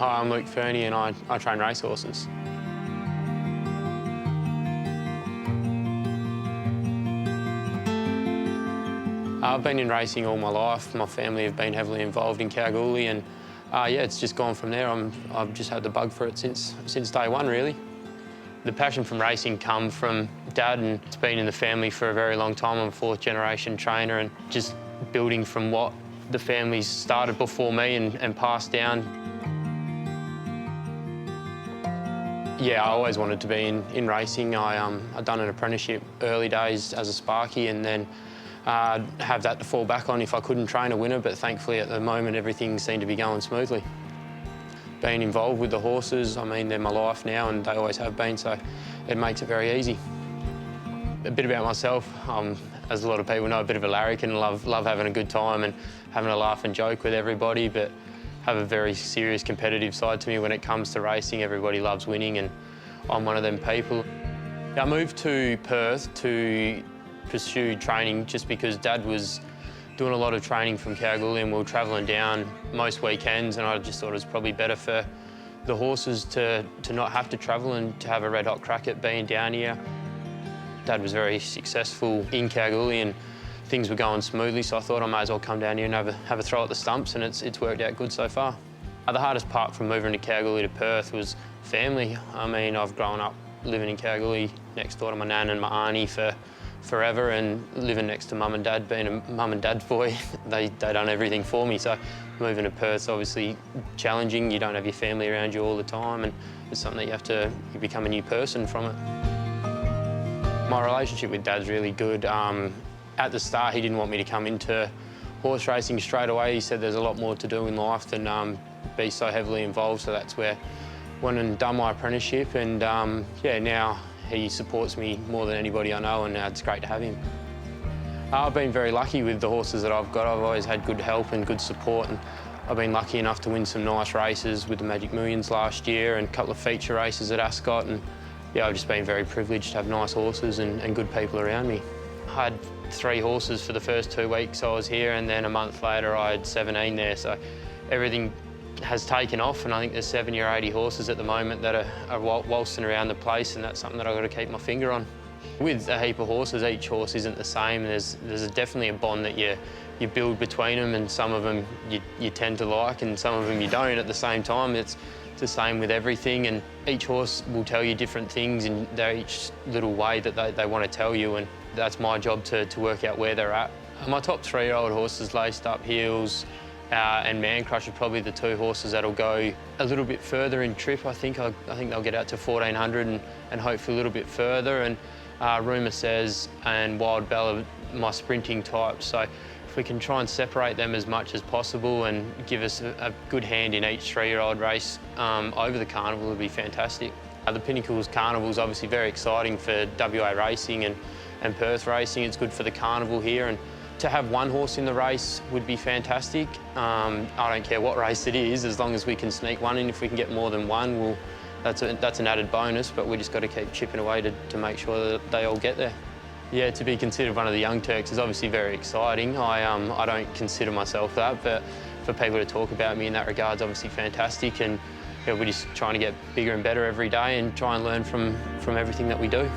Hi, I'm Fernie and I train racehorses. I've been in racing all my life. My family have been heavily involved in Kalgoorlie and yeah, it's just gone from there. I've just had the bug for it since day one, really. The passion from racing come from Dad, and it's been in the family for a very long time. I'm a fourth generation trainer, and just building from what the family's started before me and passed down. Yeah, I always wanted to be in racing. I'd done an apprenticeship early days as a sparky, and then have that to fall back on if I couldn't train a winner, but thankfully at the moment everything seemed to be going smoothly. Being involved with the horses, I mean, they're my life now and they always have been, so it makes it very easy. A bit about myself, as a lot of people know, a bit of a larrikin, love having a good time and having a laugh and joke with everybody, but have a very serious competitive side to me when it comes to racing. Everybody loves winning and I'm one of them people. I moved to Perth to pursue training just because Dad was doing a lot of training from Kalgoorlie and we were travelling down most weekends, and I just thought it was probably better for the horses to not have to travel and to have a red hot crack at being down here. Dad was very successful in Kalgoorlie and things were going smoothly, so I thought I may as well come down here and have a throw at the stumps, and it's worked out good so far. The hardest part from moving to Kalgoorlie to Perth was family. I mean, I've grown up living in Kalgoorlie next door to my nan and my auntie for forever, and living next to Mum and Dad, being a Mum and Dad's boy, they done everything for me. So moving to Perth's obviously challenging. You don't have your family around you all the time, and it's something that you become a new person from it. My relationship with Dad's really good. At the start, he didn't want me to come into horse racing straight away. He said there's a lot more to do in life than be so heavily involved, so that's where I went and done my apprenticeship, and yeah, now he supports me more than anybody I know, and it's great to have him. I've been very lucky with the horses that I've got. I've always had good help and good support, and I've been lucky enough to win some nice races with the Magic Millions last year and a couple of feature races at Ascot, and yeah, I've just been very privileged to have nice horses and good people around me. I had 3 horses for the first 2 weeks I was here, and then a month later I had 17 there, so everything has taken off, and I think there's 70 or 80 horses at the moment that are waltzing around the place, and that's something that I've got to keep my finger on. With a heap of horses, each horse isn't the same. There's definitely a bond that you build between them, and some of them you tend to like and some of them you don't at the same time. It's the same with everything, and each horse will tell you different things in their each little way that they want to tell you, and that's my job to work out where they're at. My top 3-year-old horses, Laced Up Heels and Man Crush, are probably the 2 horses that'll go a little bit further in trip. I think they'll get out to 1400 and hopefully a little bit further. And Rumour Says and Wild Bell are my sprinting types. So if we can try and separate them as much as possible and give us a good hand in each 3-year-old race over the carnival, would be fantastic. The Pinnacles Carnival is obviously very exciting for WA racing and Perth racing. It's good for the carnival here, and to have 1 horse in the race would be fantastic. I don't care what race it is, as long as we can sneak one in. If we can get more than 1, well, that's an added bonus, but we just got to keep chipping away to make sure that they all get there. Yeah, to be considered one of the young Turks is obviously very exciting. I don't consider myself that, but for people to talk about me in that regard is obviously fantastic, and yeah, we're just trying to get bigger and better every day and try and learn from everything that we do.